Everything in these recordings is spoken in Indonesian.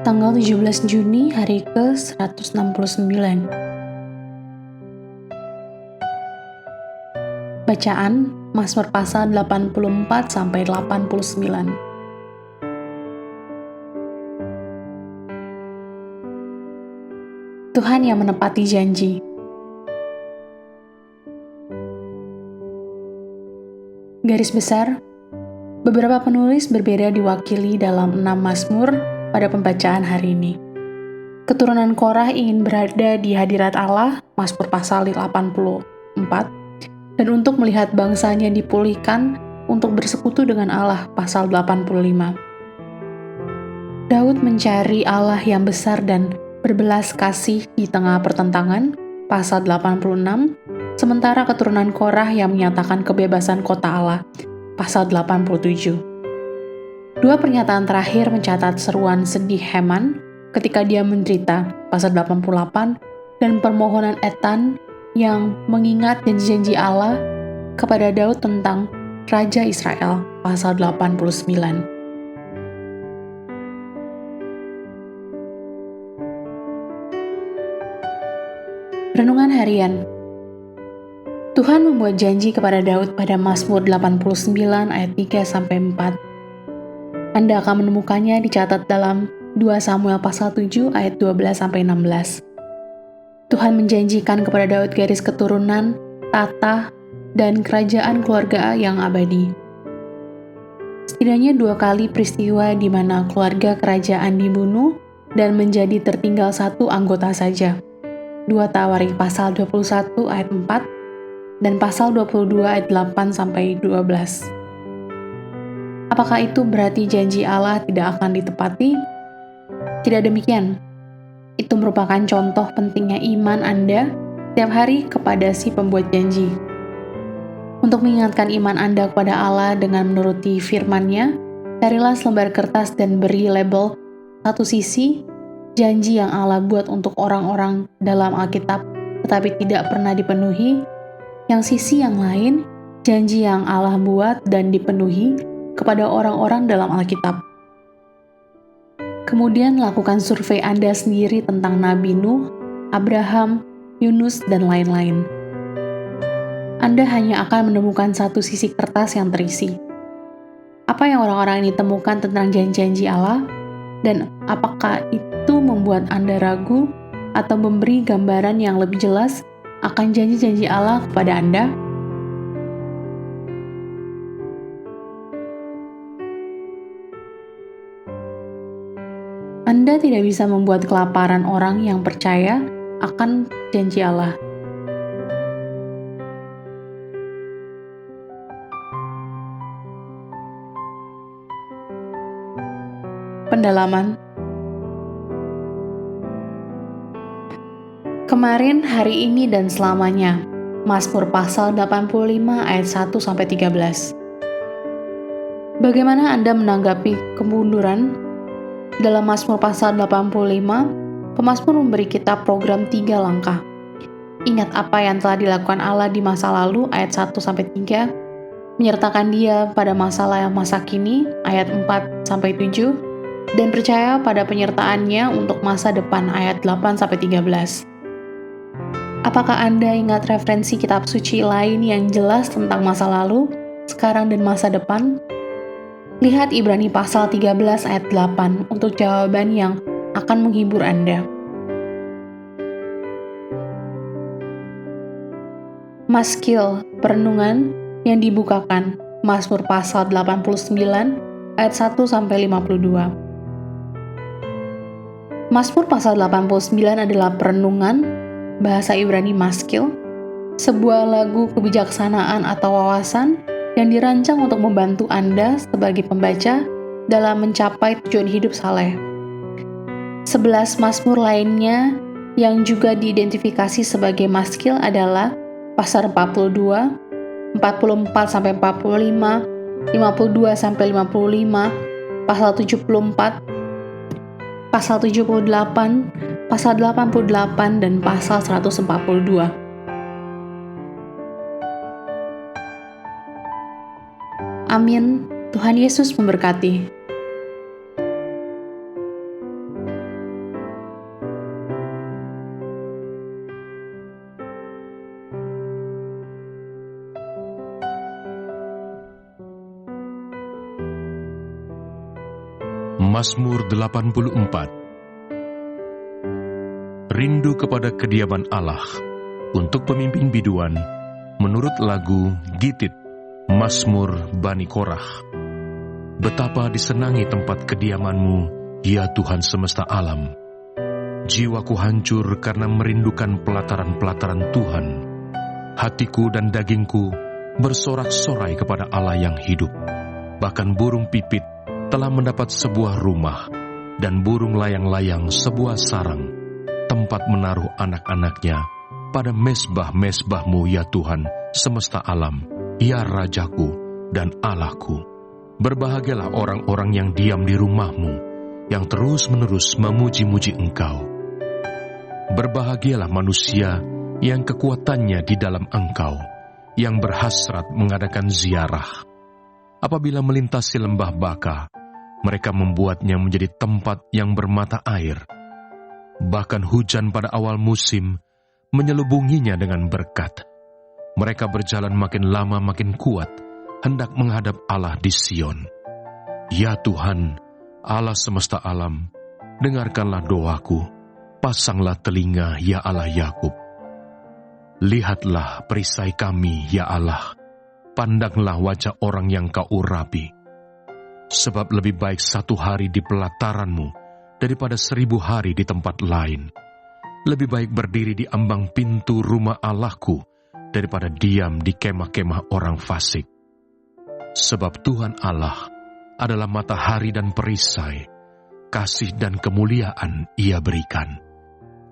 Tanggal 17 Juni hari ke-169. Bacaan Mazmur pasal 84 sampai 89. Tuhan yang menepati janji. Garis besar, beberapa penulis berbeda diwakili dalam 6 Mazmur pada pembacaan hari ini. Keturunan Korah ingin berada di hadirat Allah, Mazmur pasal 84, dan untuk melihat bangsanya dipulihkan untuk bersekutu dengan Allah, pasal 85. Daud mencari Allah yang besar dan berbelas kasih di tengah pertentangan, pasal 86, sementara keturunan Korah yang menyatakan kebebasan kota Allah, pasal 87. Dua pernyataan terakhir mencatat seruan sedih Heman ketika dia menderita, pasal 88, dan permohonan Ethan yang mengingat janji-janji Allah kepada Daud tentang Raja Israel, pasal 89. Renungan harian. Tuhan membuat janji kepada Daud pada Mazmur 89 ayat 3-4. Anda akan menemukannya dicatat dalam 2 Samuel pasal 7 ayat 12-16. Tuhan menjanjikan kepada Daud garis keturunan, tata, dan kerajaan keluarga yang abadi. Setidaknya 2 kali peristiwa di mana keluarga kerajaan dibunuh dan menjadi tertinggal satu anggota saja. 2 Tawarik pasal 21 ayat 4 dan pasal 22 ayat 8-12. Apakah itu berarti janji Allah tidak akan ditepati? Tidak demikian. Itu merupakan contoh pentingnya iman Anda setiap hari kepada si pembuat janji. Untuk mengingatkan iman Anda kepada Allah dengan menuruti firman-Nya, carilah selembar kertas dan beri label satu sisi janji yang Allah buat untuk orang-orang dalam Alkitab tetapi tidak pernah dipenuhi, yang sisi yang lain janji yang Allah buat dan dipenuhi kepada orang-orang dalam Alkitab. Kemudian lakukan survei Anda sendiri tentang Nabi Nuh, Abraham, Yunus, dan lain-lain. Anda hanya akan menemukan satu sisi kertas yang terisi. Apa yang orang-orang ini temukan tentang janji-janji Allah? Dan apakah itu membuat Anda ragu atau memberi gambaran yang lebih jelas akan janji-janji Allah kepada Anda? Anda tidak bisa membuat kelaparan orang yang percaya akan janji Allah. Pendalaman. Kemarin, hari ini, dan selamanya. Mazmur pasal 85 ayat 1-13. Bagaimana Anda menanggapi kemunduran? Dalam Mazmur pasal 85, pemazmur memberi kita program 3 langkah. Ingat apa yang telah dilakukan Allah di masa lalu, ayat 1-3, menyertakan Dia pada masalah masa kini, ayat 4-7, dan percaya pada penyertaannya untuk masa depan, ayat 8-13. Apakah Anda ingat referensi kitab suci lain yang jelas tentang masa lalu, sekarang, dan masa depan? Lihat Ibrani pasal 13 ayat 8 untuk jawaban yang akan menghibur Anda. Maskil, perenungan yang dibukakan, Mazmur pasal 89 ayat 1-52. Mazmur pasal 89 adalah perenungan, bahasa Ibrani maskil, sebuah lagu kebijaksanaan atau wawasan yang dirancang untuk membantu Anda sebagai pembaca dalam mencapai tujuan hidup saleh. 11 mazmur lainnya yang juga diidentifikasi sebagai maskil adalah pasal 42, 44-45, 52-55, pasal 74, pasal 78, pasal 88, dan pasal 142. Amin. Tuhan Yesus memberkati. Mazmur 84. Rindu kepada kediaman Allah untuk pemimpin biduan menurut lagu Gitit Mazmur Bani Korah. Betapa disenangi tempat kediaman-Mu, ya Tuhan semesta alam. Jiwaku hancur karena merindukan pelataran-pelataran Tuhan. Hatiku dan dagingku bersorak-sorai kepada Allah yang hidup. Bahkan burung pipit telah mendapat sebuah rumah, dan burung layang-layang sebuah sarang, tempat menaruh anak-anaknya pada mezbah-mezbah-Mu, ya Tuhan semesta alam, ya Rajaku dan Allahku. Berbahagialah orang-orang yang diam di rumah-Mu, yang terus-menerus memuji-muji Engkau. Berbahagialah manusia yang kekuatannya di dalam Engkau, yang berhasrat mengadakan ziarah. Apabila melintasi lembah Baka, mereka membuatnya menjadi tempat yang bermata air. Bahkan hujan pada awal musim menyelubunginya dengan berkat. Mereka berjalan makin lama makin kuat, hendak menghadap Allah di Sion. Ya Tuhan, Allah semesta alam, dengarkanlah doaku, pasanglah telinga, ya Allah Yakub. Lihatlah perisai kami, ya Allah, pandanglah wajah orang yang Kau urapi. Sebab lebih baik 1 hari di pelataran-Mu daripada 1000 hari di tempat lain. Lebih baik berdiri di ambang pintu rumah Allahku daripada diam di kemah-kemah orang fasik. Sebab Tuhan Allah adalah matahari dan perisai, kasih dan kemuliaan Ia berikan.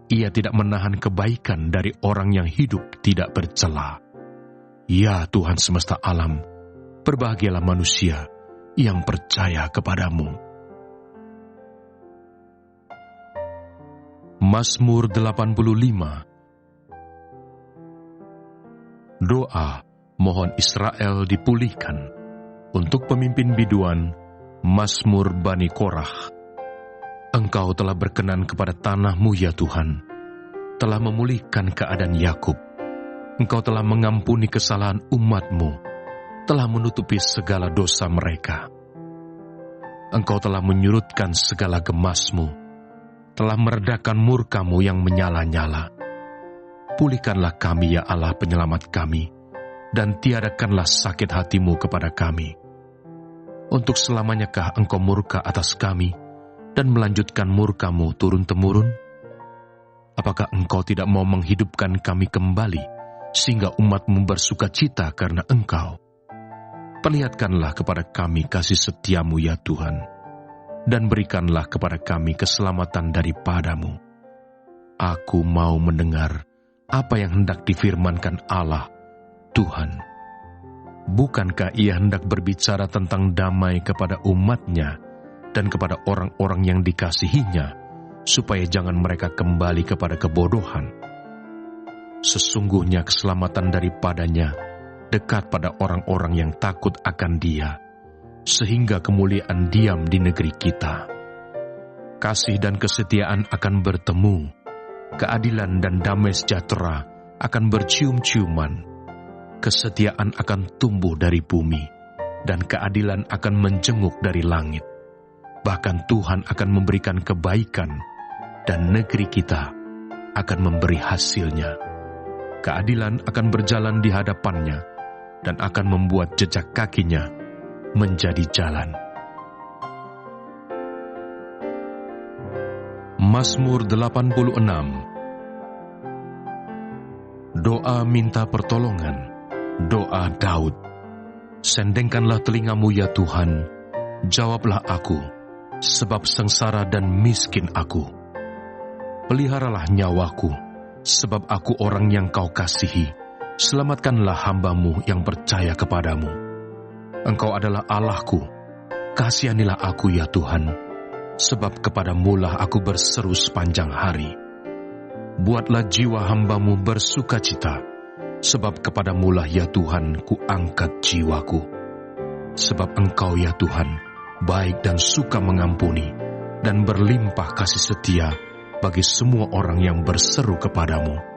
Ia tidak menahan kebaikan dari orang yang hidup tidak bercela. Ya Tuhan semesta alam, berbahagialah manusia yang percaya kepadamu. Mazmur 85. Doa mohon Israel dipulihkan. Untuk pemimpin biduan, Mazmur Bani Korah. Engkau telah berkenan kepada tanah-Mu, ya Tuhan, telah memulihkan keadaan Yakub. Engkau telah mengampuni kesalahan umat-Mu, telah menutupi segala dosa mereka. Engkau telah menyurutkan segala gemas-Mu, telah meredakan murka-Mu yang menyala-nyala. Pulihkanlah kami, ya Allah penyelamat kami, dan tiadakanlah sakit hati-Mu kepada kami. Untuk selamanyakah Engkau murka atas kami, dan melanjutkan murka-Mu turun-temurun? Apakah Engkau tidak mau menghidupkan kami kembali, sehingga umat-Mu bersuka cita karena Engkau? Perlihatkanlah kepada kami kasih setia-Mu, ya Tuhan, dan berikanlah kepada kami keselamatan daripada-Mu. Aku mau mendengar apa yang hendak difirmankan Allah, Tuhan. Bukankah Ia hendak berbicara tentang damai kepada umat-Nya dan kepada orang-orang yang dikasihi-Nya, supaya jangan mereka kembali kepada kebodohan? Sesungguhnya keselamatan daripada-Nya dekat pada orang-orang yang takut akan Dia, sehingga kemuliaan diam di negeri kita. Kasih dan kesetiaan akan bertemu, keadilan dan damai sejahtera akan bercium-ciuman. Kesetiaan akan tumbuh dari bumi, dan keadilan akan menjenguk dari langit. Bahkan Tuhan akan memberikan kebaikan, dan negeri kita akan memberi hasilnya. Keadilan akan berjalan di hadapannya, dan akan membuat jejak kakinya menjadi jalan. Mazmur 86. Doa minta pertolongan, doa Daud. Sendengkanlah telinga-Mu, ya Tuhan, jawablah aku, sebab sengsara dan miskin aku. Peliharalah nyawaku, sebab aku orang yang Kau kasihi. Selamatkanlah hamba-Mu yang percaya kepadamu. Engkau adalah Allahku, kasihanilah aku, ya Tuhan, sebab kepadamu lah aku berseru sepanjang hari. Buatlah jiwa hamba-Mu bersukacita, sebab kepadamu lah, ya Tuhan, ku angkat jiwaku. Sebab Engkau, ya Tuhan, baik dan suka mengampuni, dan berlimpah kasih setia bagi semua orang yang berseru kepadamu.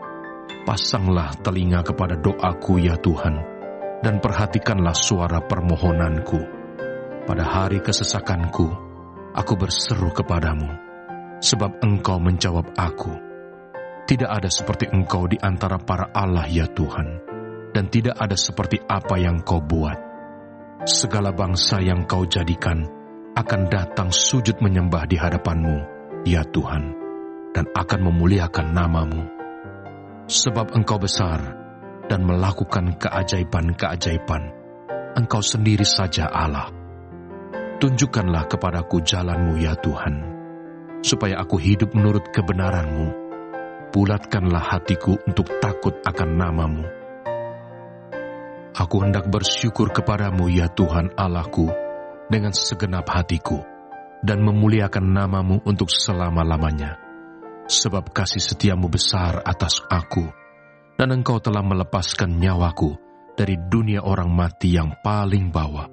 Pasanglah telinga kepada doaku, ya Tuhan, dan perhatikanlah suara permohonanku. Pada hari kesesakanku, Aku berseru kepadamu, sebab Engkau menjawab aku. Tidak ada seperti Engkau di antara para Allah, ya Tuhan, dan tidak ada seperti apa yang Kau buat. Segala bangsa yang Kau jadikan akan datang sujud menyembah di hadapan-Mu, ya Tuhan, dan akan memuliakan nama-Mu. Sebab Engkau besar dan melakukan keajaiban-keajaiban. Engkau sendiri saja Allah. Tunjukkanlah kepadaku jalan-Mu, ya Tuhan, supaya aku hidup menurut kebenaran-Mu. Bulatkanlah hatiku untuk takut akan nama-Mu. Aku hendak bersyukur kepadamu, ya Tuhan Allahku, dengan segenap hatiku, dan memuliakan nama-Mu untuk selama-lamanya. Sebab kasih setia-Mu besar atas aku, dan Engkau telah melepaskan nyawaku dari dunia orang mati yang paling bawah.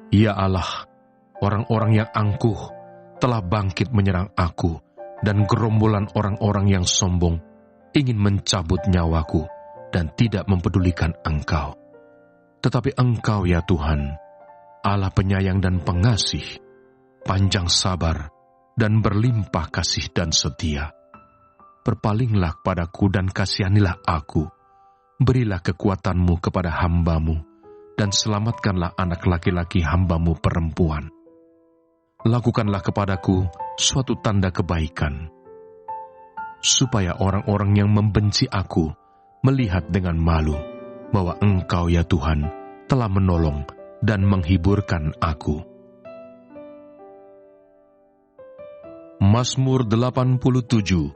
Ya Allah, orang-orang yang angkuh telah bangkit menyerang aku, dan gerombolan orang-orang yang sombong ingin mencabut nyawaku dan tidak mempedulikan Engkau. Tetapi Engkau, ya Tuhan, Allah penyayang dan pengasih, panjang sabar, dan berlimpah kasih dan setia. Berpalinglah padaku dan kasihanilah aku. Berilah kekuatan-Mu kepada hamba-Mu, dan selamatkanlah anak laki-laki hamba-Mu perempuan. Lakukanlah kepadaku suatu tanda kebaikan, supaya orang-orang yang membenci aku melihat dengan malu bahwa Engkau, ya Tuhan, telah menolong dan menghiburkan aku. Mazmur 87.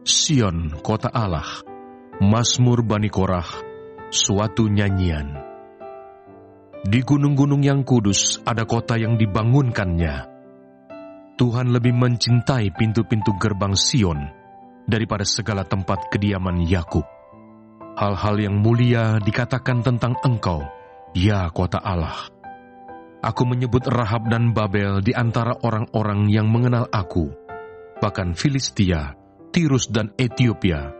Sion, kota Allah, Mazmur Bani Korah, suatu nyanyian. Di gunung-gunung yang kudus ada kota yang dibangunkannya. Tuhan lebih mencintai pintu-pintu gerbang Sion daripada segala tempat kediaman Yakub. Hal-hal yang mulia dikatakan tentang Engkau, ya kota Allah. Aku menyebut Rahab dan Babel di antara orang-orang yang mengenal aku. Bahkan Filistia, Tirus dan Etiopia,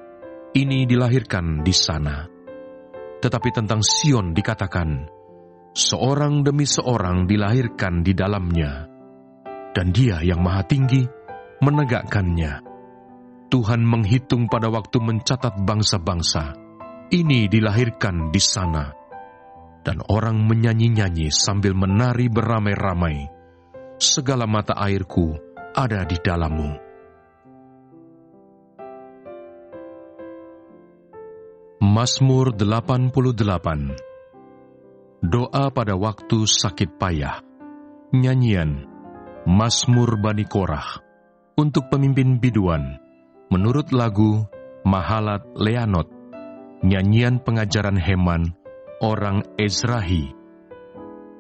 ini dilahirkan di sana. Tetapi tentang Sion dikatakan, seorang demi seorang dilahirkan di dalamnya, dan Dia yang Maha Tinggi menegakkannya. Tuhan menghitung pada waktu mencatat bangsa-bangsa, ini dilahirkan di sana. Dan orang menyanyi-nyanyi sambil menari beramai-ramai, segala mata airku ada di dalam-Mu. Mazmur 88. Doa pada waktu sakit payah. Nyanyian Mazmur Bani Korah untuk pemimpin biduan menurut lagu Mahalat Leanot. Nyanyian pengajaran Heman, orang Ezrahi.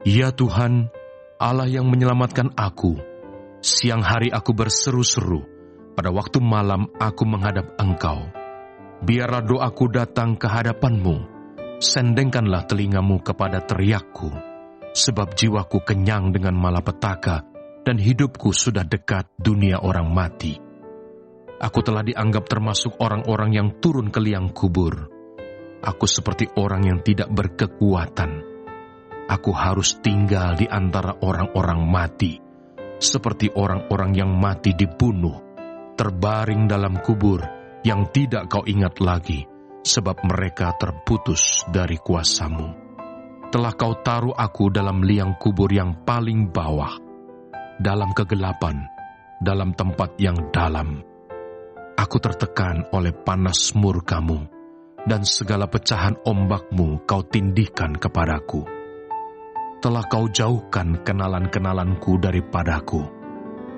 Ya Tuhan, Allah yang menyelamatkan aku, siang hari aku berseru-seru, pada waktu malam aku menghadap Engkau. Biarlah doaku datang ke hadapan-Mu, sendengkanlah telinga-Mu kepada teriakku, sebab jiwaku kenyang dengan malapetaka, dan hidupku sudah dekat dunia orang mati. Aku telah dianggap termasuk orang-orang yang turun ke liang kubur. Aku seperti orang yang tidak berkekuatan. Aku harus tinggal di antara orang-orang mati, seperti orang-orang yang mati dibunuh, terbaring dalam kubur yang tidak Kau ingat lagi, sebab mereka terputus dari kuasa-Mu. Telah Kau taruh aku dalam liang kubur yang paling bawah, dalam kegelapan, dalam tempat yang dalam. Aku tertekan oleh panas murka-Mu, dan segala pecahan ombak-Mu Kau tindihkan kepadaku. Telah Kau jauhkan kenalan-kenalanku daripadaku.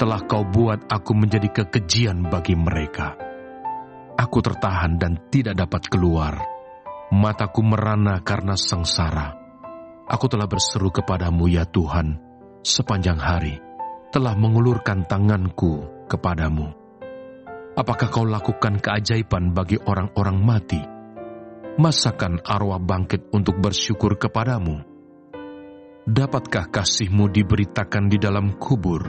Telah Kau buat aku menjadi kekejian bagi mereka. Aku tertahan dan tidak dapat keluar. Mataku merana karena sengsara. Aku telah berseru kepadamu, ya Tuhan, sepanjang hari. Telah mengulurkan tanganku kepadamu. Apakah Kau lakukan keajaiban bagi orang-orang mati? Masakan arwah bangkit untuk bersyukur kepadamu? Dapatkah kasih-Mu diberitakan di dalam kubur,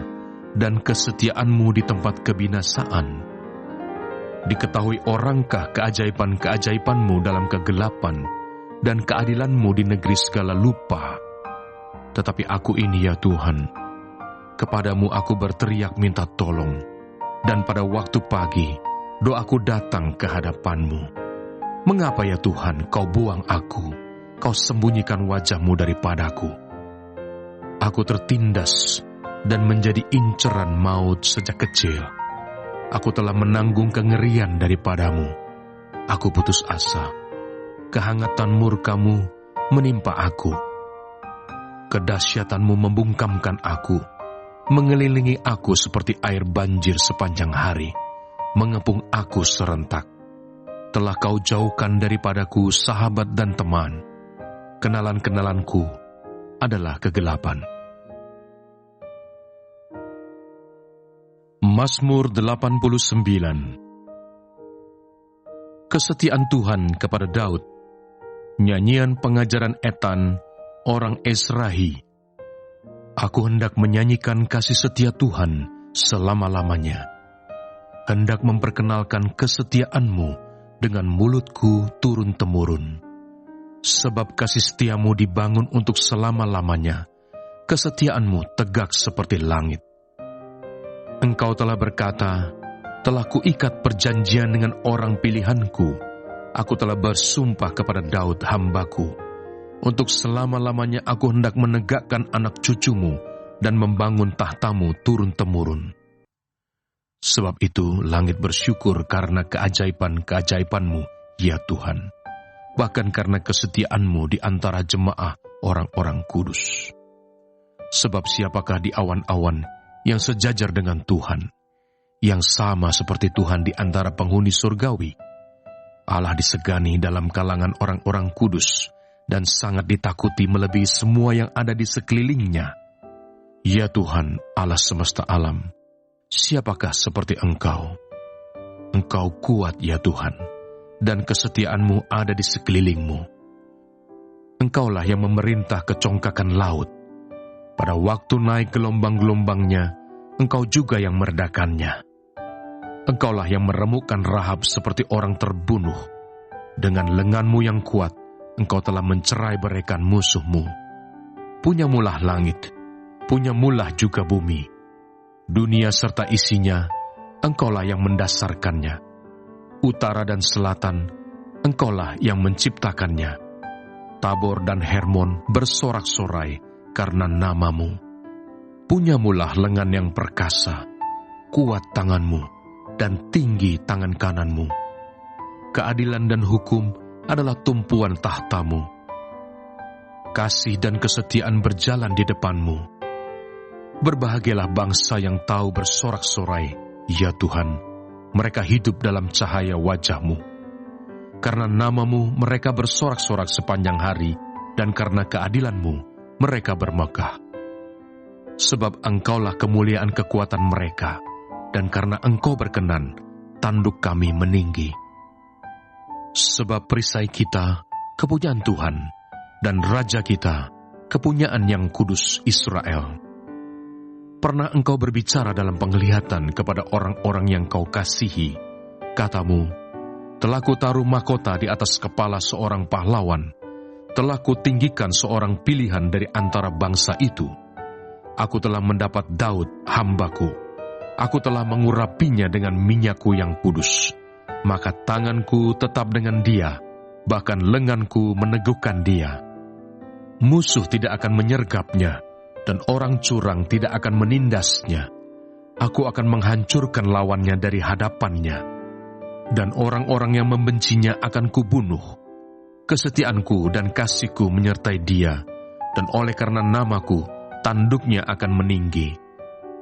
dan kesetiaan-Mu di tempat kebinasaan? Diketahui orangkah keajaiban-keajaiban-Mu dalam kegelapan, dan keadilan-Mu di negeri segala lupa? Tetapi aku ini ya Tuhan, kepadamu aku berteriak minta tolong, dan pada waktu pagi doaku datang ke hadapanmu. Mengapa ya Tuhan kau buang aku, kau sembunyikan wajahmu daripadaku? Aku tertindas dan menjadi inceran maut sejak kecil. Aku telah menanggung kengerian daripadamu. Aku putus asa. Kehangatan murkamu menimpa aku. Kedahsyatanmu membungkamkan aku, mengelilingi aku seperti air banjir sepanjang hari, mengepung aku serentak. Telah kau jauhkan daripadaku sahabat dan teman. Kenalan-kenalanku adalah kegelapan. Mazmur 89. Kesetiaan Tuhan kepada Daud. Nyanyian pengajaran Etan, orang Esrahi. Aku hendak menyanyikan kasih setia Tuhan selama-lamanya. Hendak memperkenalkan kesetiaan-Mu dengan mulutku turun-temurun. Sebab kasih setiamu dibangun untuk selama-lamanya. Kesetiaan-Mu tegak seperti langit. Engkau telah berkata, telah kuikat perjanjian dengan orang pilihanku. Aku telah bersumpah kepada Daud hambaku. Untuk selama-lamanya aku hendak menegakkan anak cucumu dan membangun tahtamu turun-temurun. Sebab itu langit bersyukur karena keajaiban-keajaiban-Mu, ya Tuhan. Bahkan karena kesetiaan-Mu di antara jemaah orang-orang kudus. Sebab siapakah di awan-awan yang sejajar dengan Tuhan, yang sama seperti Tuhan di antara penghuni surgawi? Allah disegani dalam kalangan orang-orang kudus, dan sangat ditakuti melebihi semua yang ada di sekelilingnya. Ya Tuhan, Allah semesta alam, siapakah seperti Engkau? Engkau kuat ya Tuhan, dan kesetiaan-Mu ada di sekelilingmu. Engkaulah yang memerintah kecongkakan laut. Pada waktu naik gelombang-gelombangnya, Engkau juga yang meredakannya. Engkaulah yang meremukkan Rahab seperti orang terbunuh. Dengan lengan-Mu yang kuat, Engkau telah mencerai beraikan musuh-Mu. Punyamulah langit, punyamulah juga bumi. Dunia serta isinya, Engkaulah yang mendasarkannya. Utara dan selatan, Engkaulah yang menciptakannya. Tabor dan Hermon bersorak-sorai karena nama-Mu. Punyamulah lengan yang perkasa, kuat tangan-Mu, dan tinggi tangan kanan-Mu. Keadilan dan hukum adalah tumpuan tahta-Mu. Kasih dan kesetiaan berjalan di depan-Mu. Berbahagialah bangsa yang tahu bersorak-sorai, ya Tuhan, mereka hidup dalam cahaya wajah-Mu. Karena nama-Mu mereka bersorak-sorak sepanjang hari, dan karena keadilan-Mu mereka bermegah. Sebab Engkaulah kemuliaan kekuatan mereka, dan karena Engkau berkenan, tanduk kami meninggi. Sebab perisai kita, kepunyaan Tuhan, dan Raja kita, kepunyaan yang kudus Israel. Pernah Engkau berbicara dalam penglihatan kepada orang-orang yang Kau kasihi. Katamu, telah Kutaruh mahkota di atas kepala seorang pahlawan, telah Kutinggikan seorang pilihan dari antara bangsa itu. Aku telah mendapat Daud, hambaku. Aku telah mengurapinya dengan minyak-Ku yang kudus. Maka tanganku tetap dengan dia, bahkan lenganku meneguhkan dia. Musuh tidak akan menyergapnya, dan orang curang tidak akan menindasnya. Aku akan menghancurkan lawannya dari hadapannya, dan orang-orang yang membencinya akan kubunuh. Kesetiaanku dan kasihku menyertai dia, dan oleh karena nama-Ku, tanduknya akan meninggi.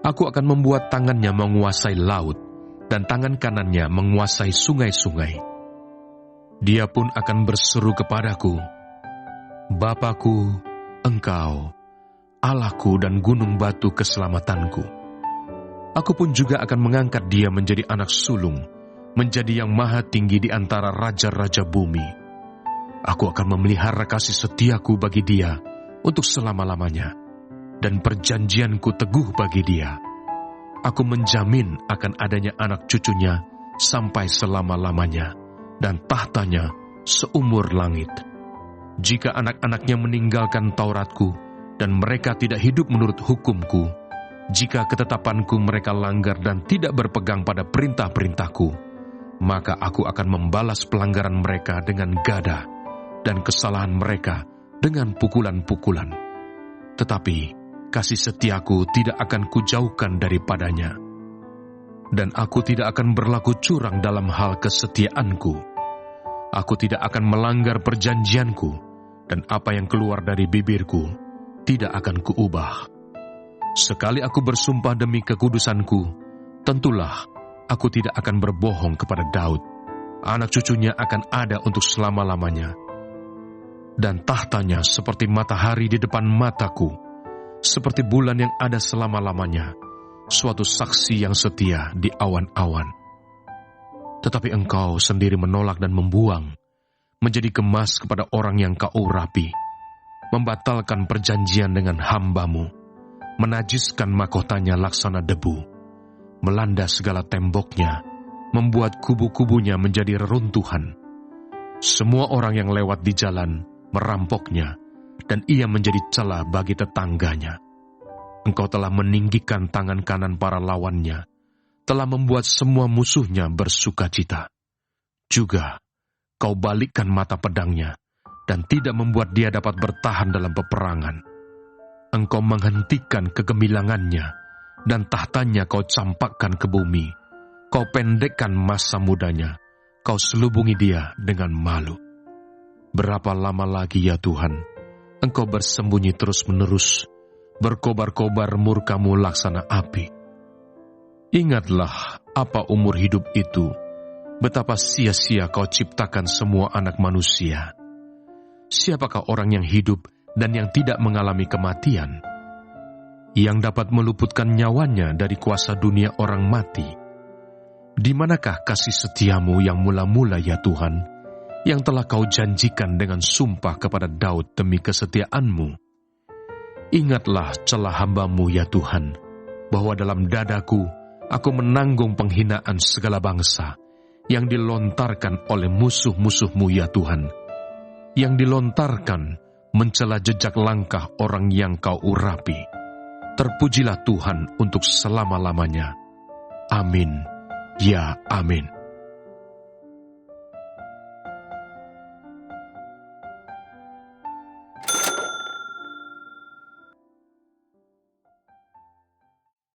Aku akan membuat tangannya menguasai laut, dan tangan kanannya menguasai sungai-sungai. Dia pun akan berseru kepadaku, Bapakku, Engkau, Allahku dan gunung batu keselamatanku. Aku pun juga akan mengangkat dia menjadi anak sulung, menjadi yang maha tinggi di antara raja-raja bumi. Aku akan memelihara kasih setiaku bagi dia untuk selama-lamanya, dan perjanjianku teguh bagi dia. Aku menjamin akan adanya anak cucunya sampai selama-lamanya, dan tahtanya seumur langit. Jika anak-anaknya meninggalkan Tauratku dan mereka tidak hidup menurut hukum-Ku, jika ketetapan-Ku mereka langgar dan tidak berpegang pada perintah-perintah-Ku, maka Aku akan membalas pelanggaran mereka dengan gada dan kesalahan mereka dengan pukulan-pukulan. Tetapi kasih setia-Ku tidak akan Kujauhkan daripadanya, dan Aku tidak akan berlaku curang dalam hal kesetiaan-Ku. Aku tidak akan melanggar perjanjian-Ku, dan apa yang keluar dari bibir-Ku tidak akan Kuubah. Sekali Aku bersumpah demi kekudusan-Ku, tentulah Aku tidak akan berbohong kepada Daud. Anak cucunya akan ada untuk selama-lamanya. Dan tahtanya seperti matahari di depan mataku, seperti bulan yang ada selama-lamanya, suatu saksi yang setia di awan-awan. Tetapi engkau sendiri menolak dan membuang, menjadi kemas kepada orang yang kau urapi, membatalkan perjanjian dengan hamba-Mu, menajiskan mahkotanya laksana debu, melanda segala temboknya, membuat kubu-kubunya menjadi reruntuhan. Semua orang yang lewat di jalan merampoknya, dan ia menjadi celah bagi tetangganya. Engkau telah meninggikan tangan kanan para lawannya, telah membuat semua musuhnya bersukacita. Juga kau balikkan mata pedangnya, dan tidak membuat dia dapat bertahan dalam peperangan. Engkau menghentikan kegemilangannya, dan tahtanya kau campakkan ke bumi. Kau pendekkan masa mudanya, kau selubungi dia dengan malu. Berapa lama lagi ya Tuhan, Engkau bersembunyi terus-menerus, berkobar-kobar murka-Mu laksana api. Ingatlah apa umur hidup itu, betapa sia-sia Kau ciptakan semua anak manusia. Siapakah orang yang hidup dan yang tidak mengalami kematian, yang dapat meluputkan nyawanya dari kuasa dunia orang mati? Di manakah kasih setia-Mu yang mula-mula ya Tuhan, yang telah Kau janjikan dengan sumpah kepada Daud demi kesetiaan-Mu? Ingatlah celah hamba-Mu ya Tuhan, bahwa dalam dadaku aku menanggung penghinaan segala bangsa yang dilontarkan oleh musuh-musuh-Mu ya Tuhan, yang dilontarkan mencela jejak langkah orang yang Kau urapi. Terpujilah Tuhan untuk selama-lamanya. Amin. Ya, amin.